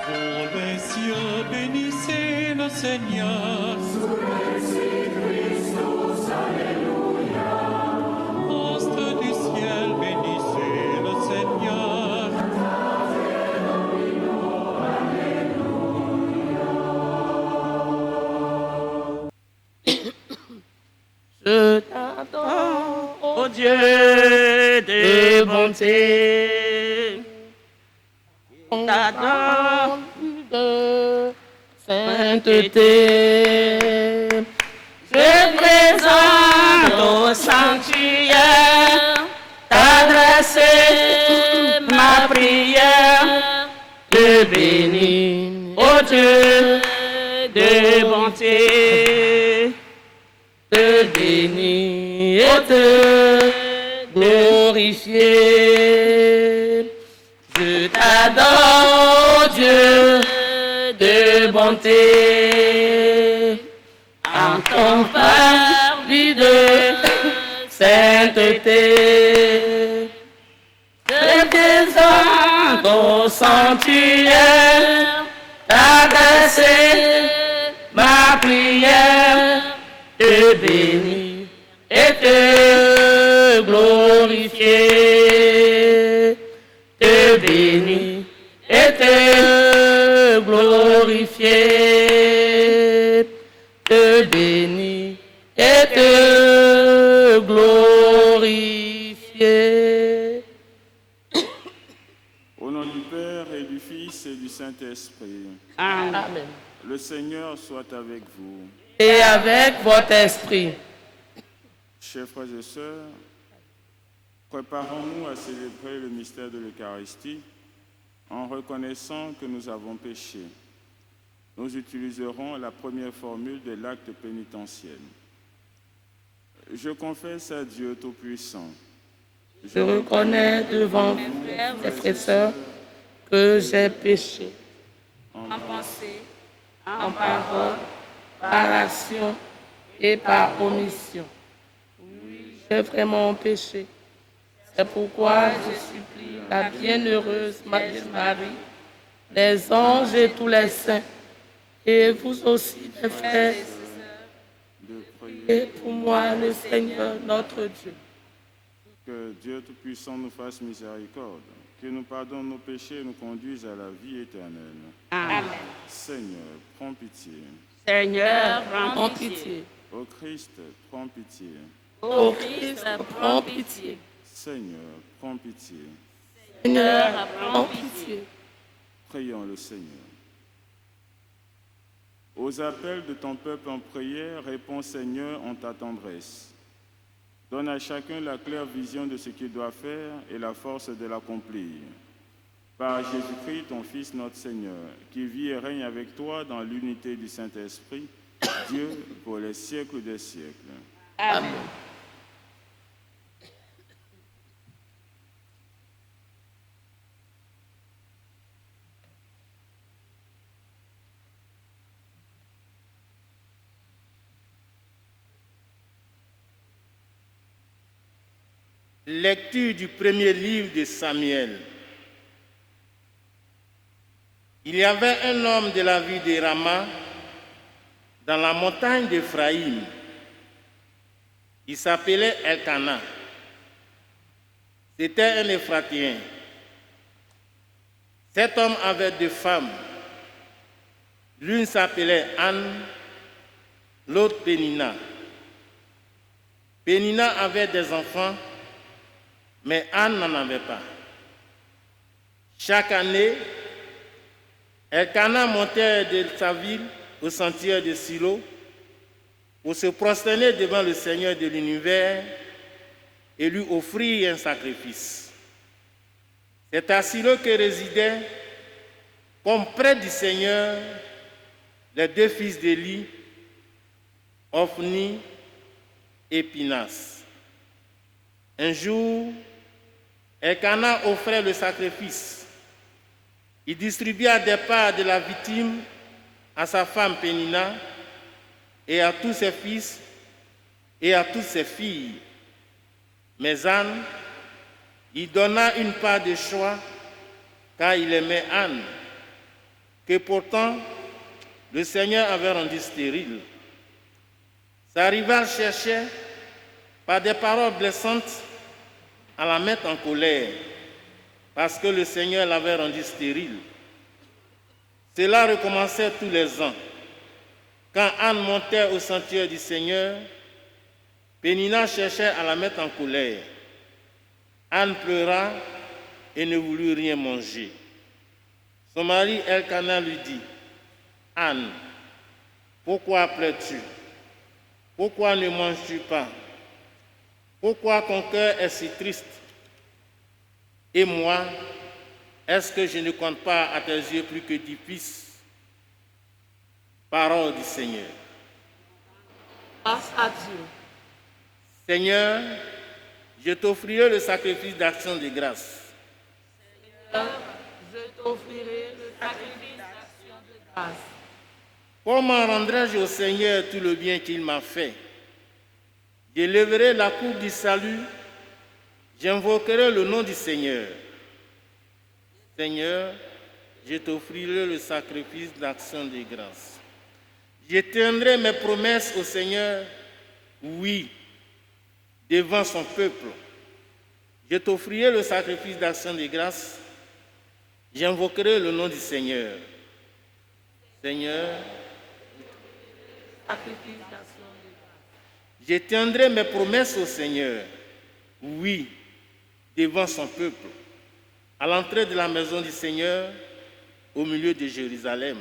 Pour les cieux, bénissez le Seigneur. Sous Christus, Alléluia. Astres du ciel, bénissez le Seigneur. Je t'adore, ô Dieu de bonté, on t'adore de sainteté. Je présente au sanctuaire, t'adresser ma prière, te bénir, ô Dieu de bonté. Te bénir et te glorifier. Je t'adore, Dieu de bonté. En ton parvis de sainteté. Je descends au sanctuaire, t'adresser ma prière. Te bénir et te glorifier, te bénir et te glorifier, te bénir et te glorifier. Au nom du Père et du Fils et du Saint-Esprit. Amen. Le Seigneur soit avec vous. Et avec votre esprit. Chers frères et sœurs, préparons-nous à célébrer le mystère de l'Eucharistie en reconnaissant que nous avons péché. Nous utiliserons la première formule de l'acte pénitentiel. Je confesse à Dieu Tout-Puissant. Je reconnais devant vous, frères et sœurs, que j'ai péché en pensée, en parole, par action et par omission. Oui, j'ai vraiment péché. C'est pourquoi je supplie la bienheureuse Marie, les anges et tous les saints, et vous aussi, mes frères, De prier et pour moi, le Seigneur, notre Dieu. que Dieu Tout-Puissant nous fasse miséricorde, qu'il nous pardonne nos péchés et nous conduise à la vie éternelle. Amen. Seigneur, prends pitié. Seigneur, prends pitié. Ô Christ, prends pitié. Ô Christ, prends pitié. Seigneur, prends pitié. Seigneur, prends pitié. Prions le Seigneur. Aux appels de ton peuple en prière, réponds Seigneur en ta tendresse. Donne à chacun la claire vision de ce qu'il doit faire et la force de l'accomplir. Par Jésus-Christ, ton Fils, notre Seigneur, qui vit et règne avec toi dans l'unité du Saint-Esprit, Dieu pour les siècles des siècles. Amen. Lecture du premier livre de Samuel. Il y avait un homme de la ville de Rama, dans la montagne d'Éphraïm. Il s'appelait Elkana. C'était un Éphratien. Cet homme avait deux femmes. L'une s'appelait Anne, l'autre Pénina. Pénina avait des enfants, mais Anne n'en avait pas. Chaque année, Elkana montait de sa ville au sentier de Silo pour se prosterner devant le Seigneur de l'univers et lui offrir un sacrifice. C'est à Silo que résidaient, comme près du Seigneur, les deux fils d'Élie, Ophni et Pinas. Un jour, Elkana offrait le sacrifice. Il distribua des parts de la victime à sa femme Pénina et à tous ses fils et à toutes ses filles. Mais Anne, il donna une part de choix car il aimait Anne, que pourtant le Seigneur avait rendue stérile. Sa rivale cherchait, par des paroles blessantes, à la mettre en colère, parce que le Seigneur l'avait rendue stérile. Cela recommençait tous les ans. Quand Anne montait au sanctuaire du Seigneur, Pénina cherchait à la mettre en colère. Anne pleura et ne voulut rien manger. Son mari Elkana lui dit, « Anne, pourquoi pleures-tu? Pourquoi ne manges-tu pas? Pourquoi ton cœur est si triste? Et moi, est-ce que je ne compte pas à tes yeux plus que 10 fils? » Parole du Seigneur. Grâce à Dieu. Seigneur, je t'offrirai le sacrifice d'action de grâce. Je t'offrirai le sacrifice d'action de grâce. Comment rendrai-je au Seigneur tout le bien qu'il m'a fait? J'élèverai la coupe du salut, j'invoquerai le nom du Seigneur. Seigneur, je t'offrirai le sacrifice d'action de grâce. Je tiendrai mes promesses au Seigneur, oui, devant son peuple. Je t'offrirai le sacrifice d'action de grâce, j'invoquerai le nom du Seigneur. Seigneur, Sacrifice d'action de grâce. je tiendrai mes promesses au Seigneur, oui, devant son peuple, à l'entrée de la maison du Seigneur, au milieu de Jérusalem.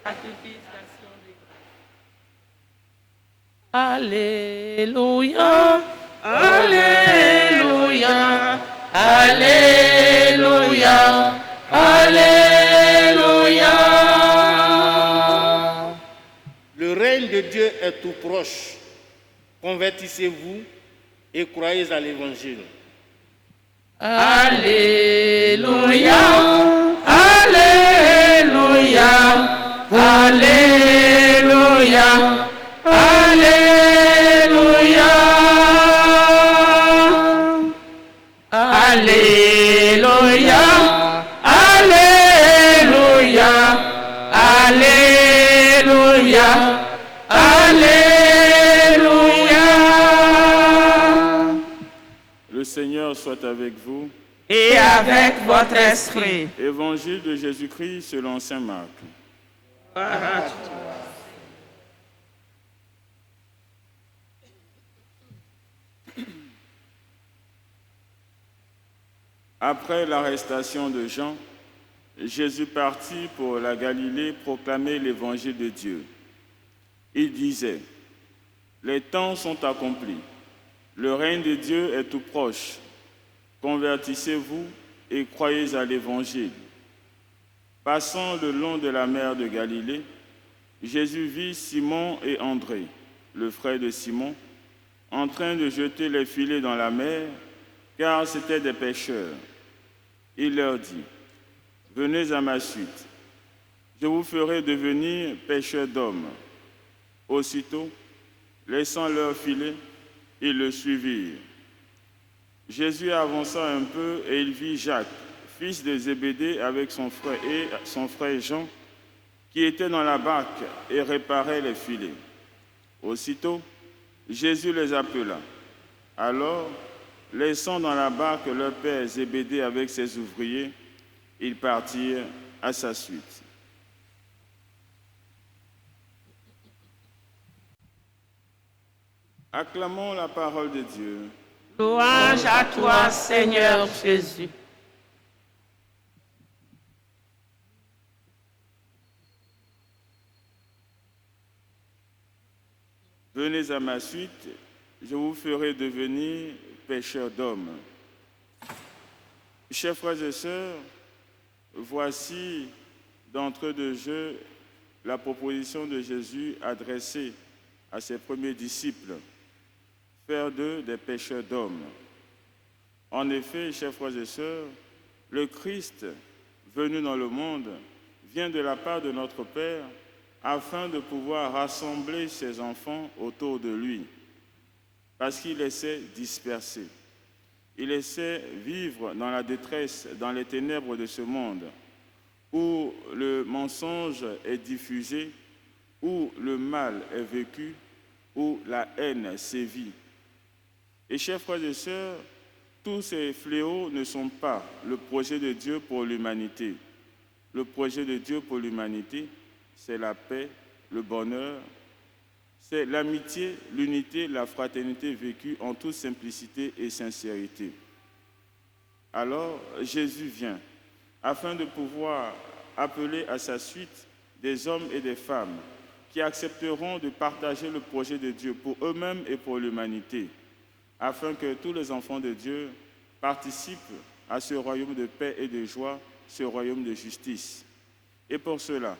Sacrifice d'action de grâce. Alléluia, Alléluia, Alléluia, Alléluia. Le règne de Dieu est tout proche. Convertissez-vous et croyez à l'Évangile. Alléluia, Alléluia, Alléluia, Alléluia, Alléluia, Alléluia, Alléluia, Alléluia. Le Seigneur soit avec vous. Et avec votre esprit. Évangile de Jésus-Christ selon saint Marc. Après l'arrestation de Jean, Jésus partit pour la Galilée proclamer l'évangile de Dieu. Il disait, « Les temps sont accomplis, le règne de Dieu est tout proche. Convertissez-vous et croyez à l'évangile. » Passant le long de la mer de Galilée, Jésus vit Simon et André, le frère de Simon, en train de jeter les filets dans la mer, car c'étaient des pêcheurs. Il leur dit, « Venez à ma suite, je vous ferai devenir pêcheurs d'hommes. » Aussitôt, laissant leurs filets, ils le suivirent. Jésus avança un peu et il vit Jacques, fils de Zébédée, avec son frère Jean, qui étaient dans la barque et réparaient les filets. Aussitôt, Jésus les appela. Alors, laissant dans la barque leur père Zébédée avec ses ouvriers, ils partirent à sa suite. Acclamons la parole de Dieu. Louange à toi, Seigneur Jésus. Venez à ma suite, je vous ferai devenir pêcheurs d'hommes. Chers frères et sœurs, voici d'entrée de jeu la proposition de Jésus adressée à ses premiers disciples, faire d'eux des pêcheurs d'hommes. En effet, chers frères et sœurs, le Christ, venu dans le monde, vient de la part de notre Père afin de pouvoir rassembler ses enfants autour de lui, parce qu'il les sait dispersés. il essaie vivre dans la détresse, dans les ténèbres de ce monde, où le mensonge est diffusé, où le mal est vécu, où la haine sévit. Et chers frères et sœurs, tous ces fléaux ne sont pas le projet de Dieu pour l'humanité. Le projet de Dieu pour l'humanité, c'est la paix, le bonheur, c'est l'amitié, l'unité, la fraternité vécue en toute simplicité et sincérité. Alors Jésus vient afin de pouvoir appeler à sa suite des hommes et des femmes qui accepteront de partager le projet de Dieu pour eux-mêmes et pour l'humanité, afin que tous les enfants de Dieu participent à ce royaume de paix et de joie, ce royaume de justice. Et pour cela,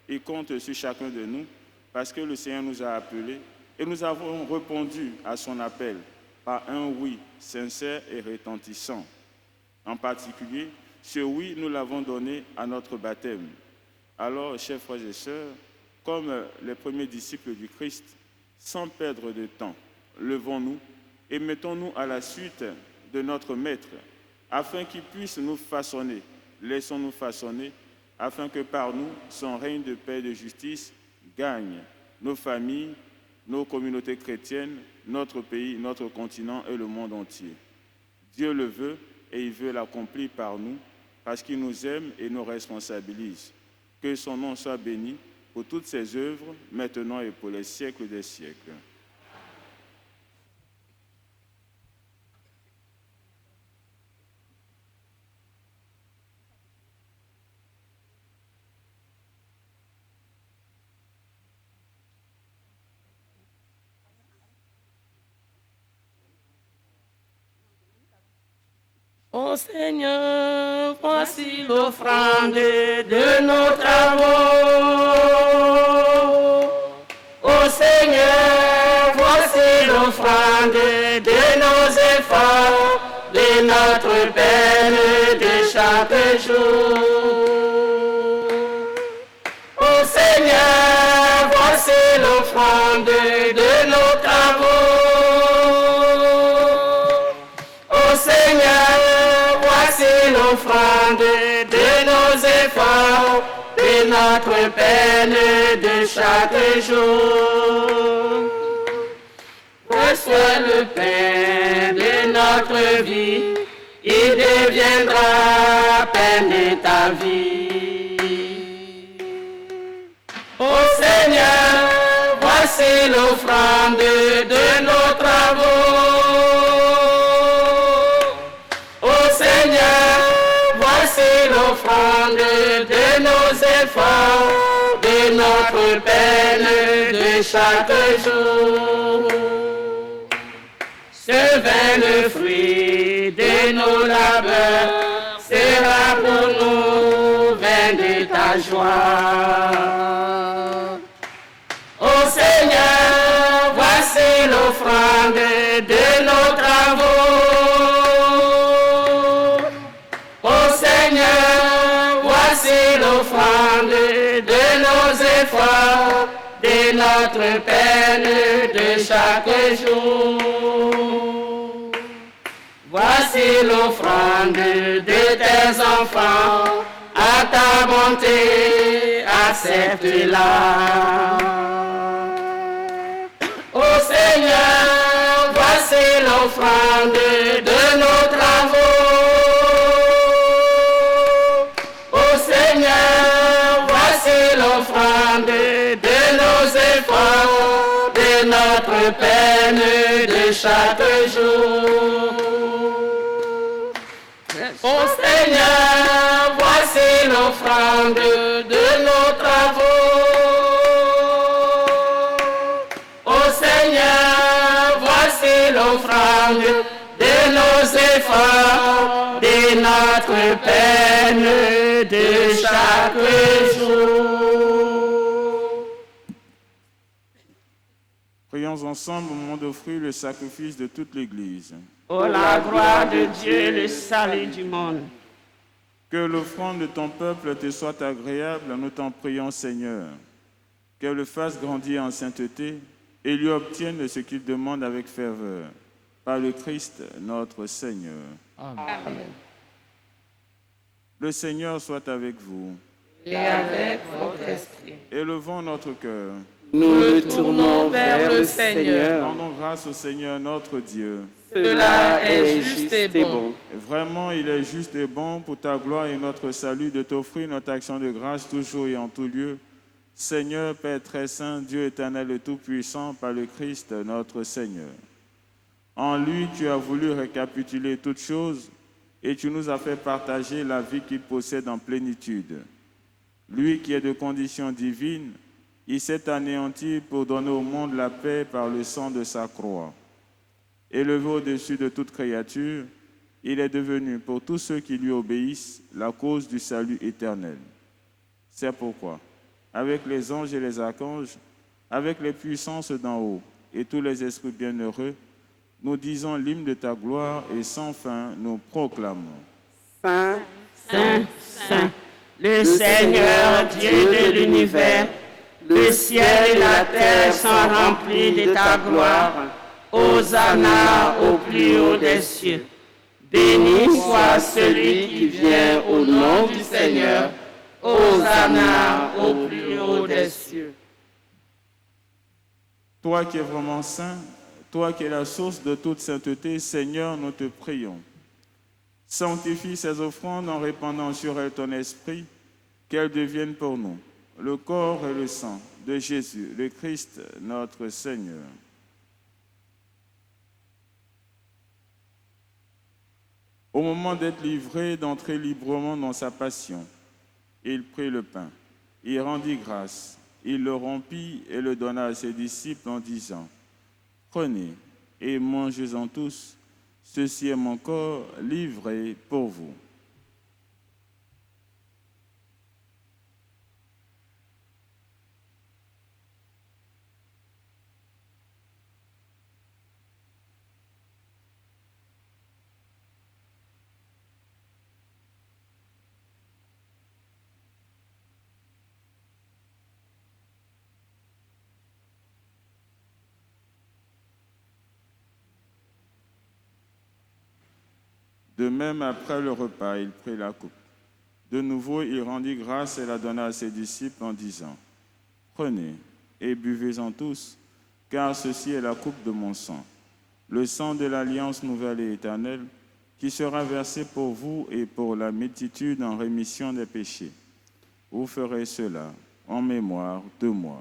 il compte sur chacun de nous, parce que le Seigneur nous a appelés et nous avons répondu à son appel par un oui sincère et retentissant. En particulier, ce oui, nous l'avons donné à notre baptême. Alors, chers frères et sœurs, comme les premiers disciples du Christ, sans perdre de temps, levons-nous et mettons-nous à la suite de notre Maître, afin qu'il puisse nous façonner. Laissons-nous façonner, afin que par nous, son règne de paix et de justice gagne nos familles, nos communautés chrétiennes, notre pays, notre continent et le monde entier. Dieu le veut et il veut l'accomplir par nous, parce qu'il nous aime et nous responsabilise. Que son nom soit béni pour toutes ses œuvres, maintenant et pour les siècles des siècles. Ô Seigneur, voici l'offrande de nos travaux. Ô Seigneur, voici l'offrande de nos efforts, de notre peine de chaque jour. Ô Seigneur, voici l'offrande de nos travaux. Ô Seigneur, voici l'offrande de nos efforts, de notre peine de chaque jour. Reçois le pain de notre vie, il deviendra pain de ta vie. Ô Seigneur, voici l'offrande de nos travaux. L'offrande de nos efforts, de notre peine de chaque jour. Ce vin, le fruit de nos labeurs, sera pour nous vin de ta joie. Ô Seigneur, voici l'offrande de nos travaux. L'offrande de nos efforts, de notre peine de chaque jour. Voici l'offrande de tes enfants, à ta bonté, accepte-la. Ô Seigneur, voici l'offrande de nos travaux. L'offrande de nos efforts, de notre peine de chaque jour. Ô Seigneur, voici l'offrande de nos travaux. Ô Seigneur, voici l'offrande de nos efforts, de notre peine de chaque jour. Prions ensemble au moment d'offrir le sacrifice de toute l'Église. Ô la gloire de Dieu, le salut du monde. Que l'offrande de ton peuple te soit agréable, nous t'en prions, Seigneur. Qu'elle le fasse grandir en sainteté et lui obtienne ce qu'il demande avec ferveur. par le Christ notre Seigneur. Amen. Le Seigneur soit avec vous. Et avec votre esprit. Élevons notre cœur. Nous le tournons vers le Seigneur. Rendons grâce au Seigneur notre Dieu. Cela est juste et bon. Vraiment, il est juste et bon pour ta gloire et notre salut de t'offrir notre action de grâce toujours et en tout lieu. Seigneur, Père très saint, Dieu éternel et tout-puissant, par le Christ notre Seigneur. En lui, tu as voulu récapituler toutes choses et tu nous as fait partager la vie qu'il possède en plénitude. Lui qui est de condition divine, il s'est anéanti pour donner au monde la paix par le sang de sa croix. Élevé au-dessus de toute créature, il est devenu pour tous ceux qui lui obéissent la cause du salut éternel. C'est pourquoi, avec les anges et les archanges, avec les puissances d'en haut et tous les esprits bienheureux, nous disons l'hymne de ta gloire et sans fin nous proclamons. Saint, Saint, Saint, le Seigneur, Dieu de l'univers, le ciel et la terre sont remplis de ta gloire. Hosanna au plus haut des cieux. Béni soit celui qui vient au nom du Seigneur. Hosanna au plus haut des cieux. Toi qui es vraiment saint, toi qui es la source de toute sainteté, Seigneur, nous te prions. Sanctifie ces offrandes en répandant sur elles ton esprit, qu'elles deviennent pour nous le corps et le sang de Jésus, le Christ, notre Seigneur. Au moment d'être livré, d'entrer librement dans sa passion, il prit le pain, il rendit grâce, il le rompit et le donna à ses disciples en disant : « Prenez et mangez-en tous, ceci est mon corps livré pour vous. » De même, après le repas, il prit la coupe. De nouveau, il rendit grâce et la donna à ses disciples en disant : « Prenez et buvez-en tous, car ceci est la coupe de mon sang, le sang de l'alliance nouvelle et éternelle, qui sera versé pour vous et pour la multitude en rémission des péchés. Vous ferez cela en mémoire de moi. »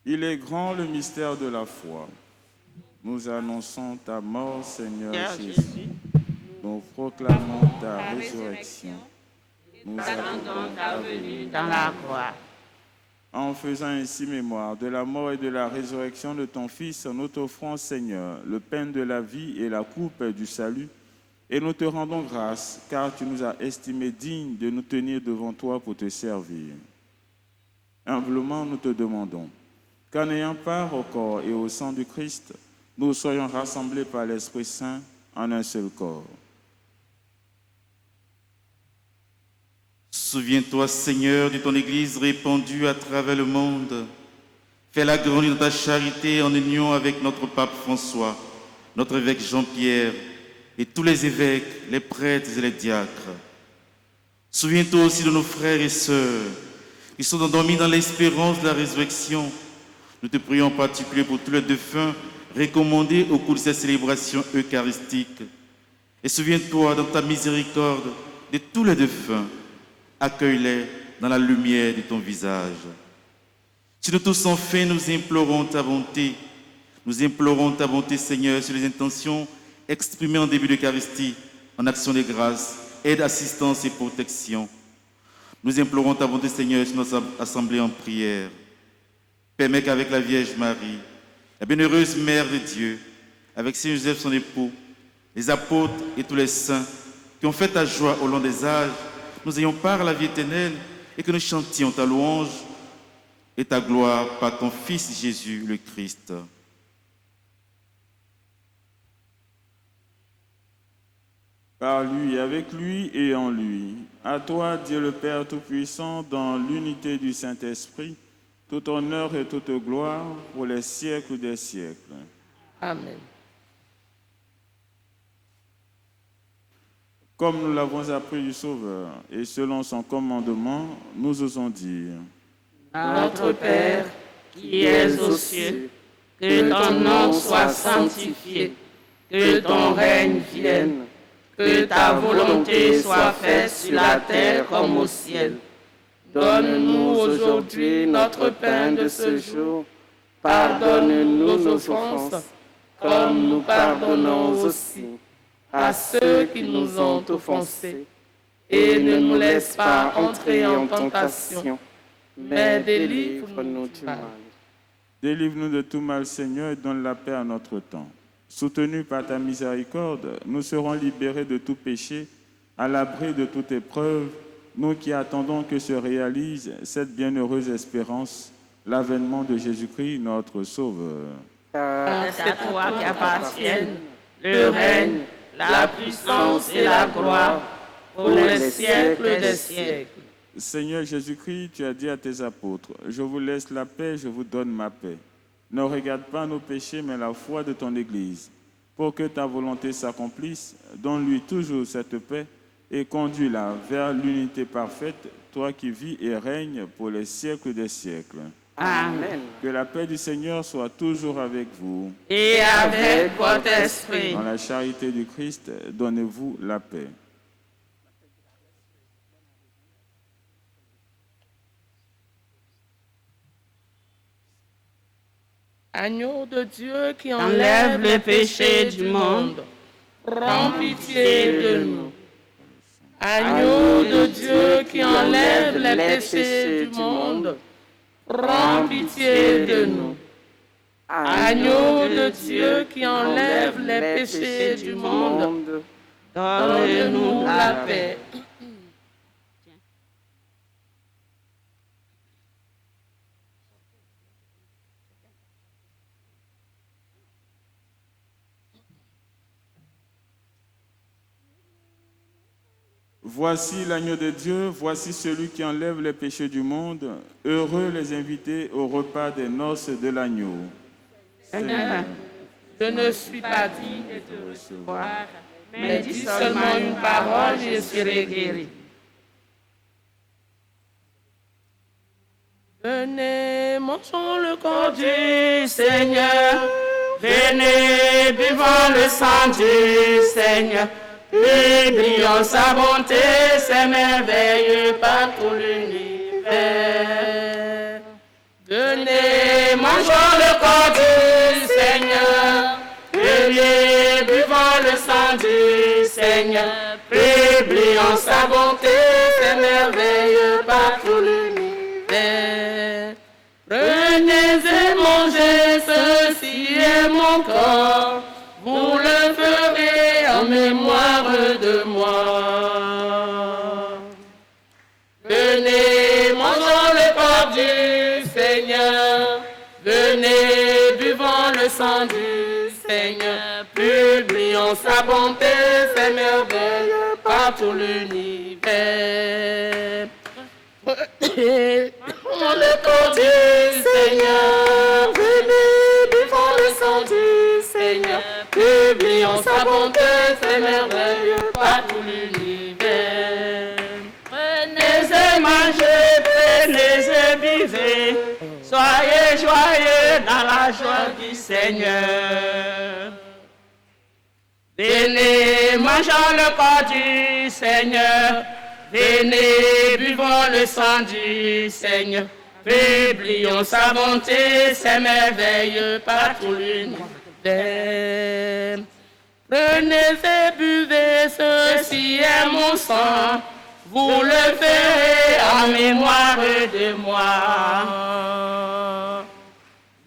Il est grand le mystère de la foi. Nous annonçons ta mort, Seigneur Jésus. Nous proclamons ta résurrection. Nous attendons ta venue Dans la gloire. En faisant ainsi mémoire de la mort et de la résurrection de ton Fils, nous t'offrons, Seigneur, le pain de la vie et la coupe du salut, et nous te rendons grâce, car tu nous as estimés dignes de nous tenir devant toi pour te servir. Humblement, nous te demandons qu'en ayant part au corps et au sang du Christ, nous soyons rassemblés par l'Esprit Saint en un seul corps. Souviens-toi, Seigneur, de ton Église répandue à travers le monde. Fais-la grandir dans ta charité en union avec notre pape François, notre évêque Jean-Pierre et tous les évêques, les prêtres et les diacres. Souviens-toi aussi de nos frères et sœurs qui sont endormis dans l'espérance de la résurrection. Nous te prions en particulier pour tous les défunts recommandés au cours de cette célébration eucharistique. Et souviens-toi dans ta miséricorde de tous les défunts. Accueille-les dans la lumière de ton visage. Si nous tous enfin nous implorons ta bonté, Seigneur, sur les intentions exprimées en début d'Eucharistie, en action de grâce, aide, assistance et protection. Nous implorons ta bonté, Seigneur, sur notre assemblée en prière. Permets qu'avec la Vierge Marie, la bienheureuse Mère de Dieu, avec Saint Joseph son époux, les apôtres et tous les saints, qui ont fait ta joie au long des âges, nous ayons part à la vie éternelle et que nous chantions ta louange et ta gloire par ton Fils Jésus le Christ. Par lui, avec lui et en lui. À toi, Dieu le Père Tout-Puissant, dans l'unité du Saint-Esprit, tout honneur et toute gloire pour les siècles des siècles. Amen. Comme nous l'avons appris du Sauveur, et selon son commandement, nous osons dire: Notre Père, qui es aux cieux, que ton nom soit sanctifié, que ton règne vienne, que ta volonté soit faite sur la terre comme au ciel. Donne-nous aujourd'hui notre pain de ce jour. Pardonne-nous nos offenses, comme nous pardonnons aussi à ceux qui nous ont offensés. Et ne nous laisse pas entrer en tentation, mais délivre-nous du mal. Délivre-nous de tout mal, Seigneur, et donne la paix à notre temps. Soutenus par ta miséricorde, nous serons libérés de tout péché, à l'abri de toute épreuve, nous qui attendons que se réalise cette bienheureuse espérance, l'avènement de Jésus-Christ, notre Sauveur. C'est à toi qui appartiennent le règne, la puissance et la gloire pour les siècles des siècles. Seigneur Jésus-Christ, tu as dit à tes apôtres: je vous laisse la paix, je vous donne ma paix. Ne regarde pas nos péchés, mais la foi de ton Église. Pour que ta volonté s'accomplisse, donne-lui toujours cette paix et conduis-la vers l'unité parfaite, toi qui vis et règnes pour les siècles des siècles. Amen. Que la paix du Seigneur soit toujours avec vous. Et avec votre esprit. Dans la charité du Christ, donnez-vous la paix. Agneau de Dieu qui enlève les péchés du monde, prends pitié de nous. Agneau de Dieu qui enlève les péchés du monde, prends pitié de nous. Agneau de Dieu qui enlève les péchés du monde, donne-nous la paix. Voici l'agneau de Dieu, voici celui qui enlève les péchés du monde. Heureux les invités au repas des noces de l'agneau. Seigneur, je ne suis pas digne de te recevoir, mais dis seulement une parole et je serai guéri. Venez, mangeons le corps du Seigneur. Venez, buvons le sang du Seigneur. Publions sa bonté, ses merveilles par tout l'univers. Venez, mangeons le corps du Seigneur. Venez, buvons le sang du Seigneur. Publions sa bonté, ses merveilles par tout l'univers. Prenez et mangez, ceci est mon corps. Vous le ferez en mémoire de moi. Venez, mangeons le corps du Seigneur. Venez, buvons le sang du Seigneur. Publions sa bonté, ses merveilles par tout l'univers. Prenez le corps du Seigneur. Venez, buvons le sang du Seigneur. Publions sa bonté, ses merveilles par tout l'univers. Prenez et mangez, prenez et buvez. Soyez joyeux dans la joie du Seigneur. Venez, mangeons le corps du Seigneur. Venez, buvons le sang du Seigneur. Publions sa bonté, ses merveilles par tout l'univers. Prenez et buvez, ceci est mon sang. Vous le ferez en mémoire de moi.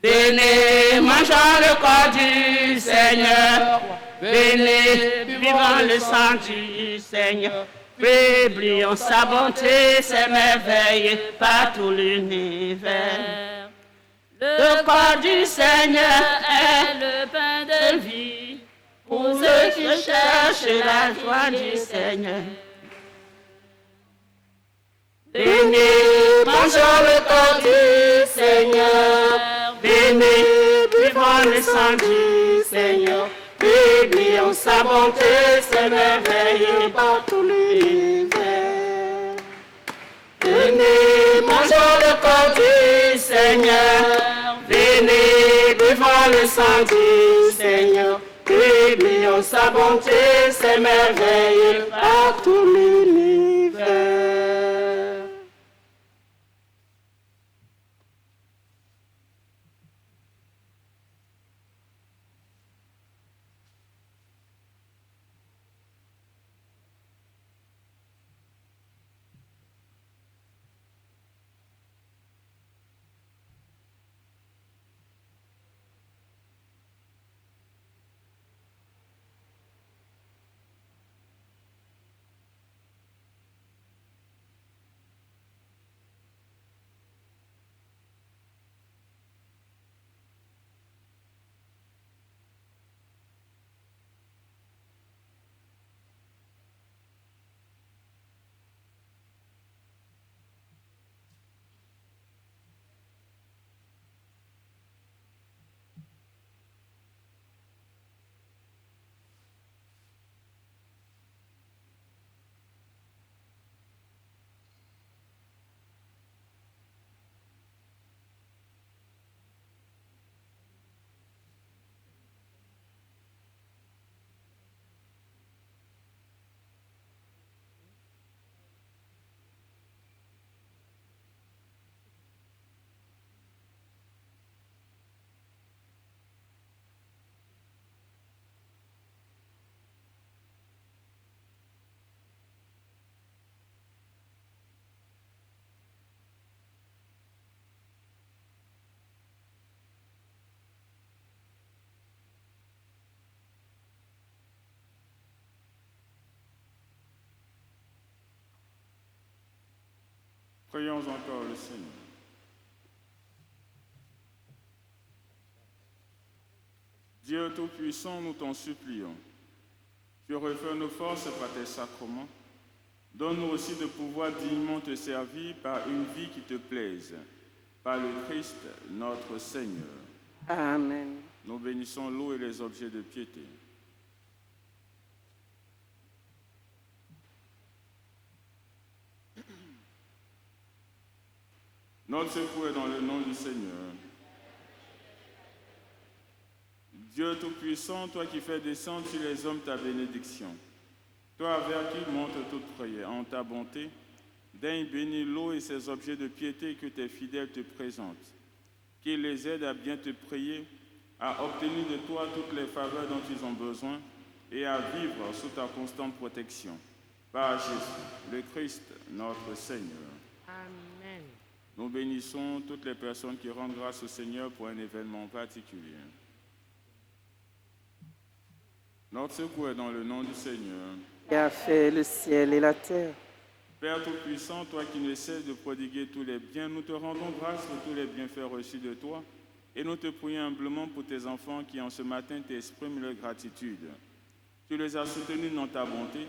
Venez, mangeons le corps du Seigneur. Venez, buvons vivant le sang du Seigneur. Publions sa bonté, ses merveilles par tout l'univers. Le corps du Seigneur est le pain de vie pour ceux qui cherchent la joie du Seigneur. Venez, mangeons le corps du Seigneur. Venez, buvons le sang du Seigneur. Publions sa bonté, ses merveilles par tout l'univers. Venez, mangeons le corps du Seigneur. Venez, buvons le sang du Seigneur. Publions sa bonté, ses merveilles par tout l'univers. Prions encore le Seigneur. Dieu Tout-Puissant, nous t'en supplions. Tu refais nos forces par tes sacrements. Donne-nous aussi de pouvoir dignement te servir par une vie qui te plaise. Par le Christ, notre Seigneur. Amen. Nous bénissons l'eau et les objets de piété. Notre secours est dans le nom du Seigneur. Dieu Tout-Puissant, toi qui fais descendre sur les hommes ta bénédiction, toi vers qui monte toute prière, en ta bonté, daigne bénir l'eau et ses objets de piété que tes fidèles te présentent, qu'ils les aident à bien te prier, à obtenir de toi toutes les faveurs dont ils ont besoin et à vivre sous ta constante protection. Par Jésus, le Christ, notre Seigneur. Amen. Nous bénissons toutes les personnes qui rendent grâce au Seigneur pour un événement particulier. Notre secours est dans le nom du Seigneur. Qui a fait le ciel et la terre. Père Tout-Puissant, toi qui ne cesses de prodiguer tous les biens, nous te rendons grâce pour tous les bienfaits reçus de toi et nous te prions humblement pour tes enfants qui en ce matin t'expriment leur gratitude. Tu les as soutenus dans ta bonté,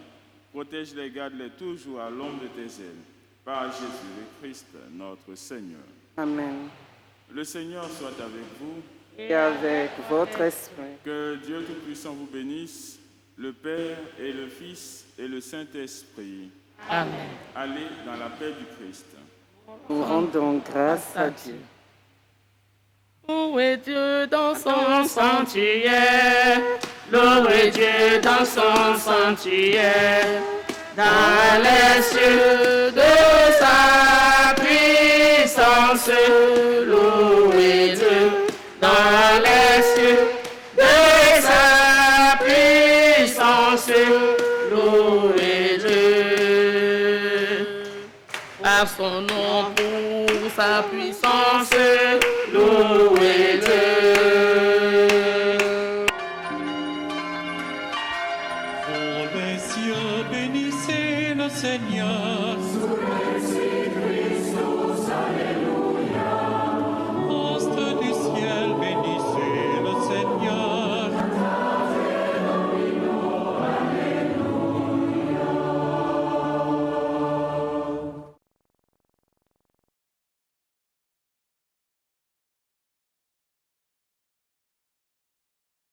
protège-les, garde-les toujours à l'ombre de tes ailes. Par Jésus le Christ, notre Seigneur. Amen. Le Seigneur soit avec vous. Et avec votre esprit. Que Dieu Tout-Puissant vous bénisse, le Père et le Fils et le Saint-Esprit. Amen. Allez dans la paix du Christ. Nous rendons grâce à Dieu. Louez Dieu dans son sanctuaire. Louez Dieu dans son sanctuaire. Dans les cieux de sa puissance, louez Dieu. Dans les cieux de sa puissance, louez Dieu. À son nom pour sa puissance, louez Dieu. Seigneur.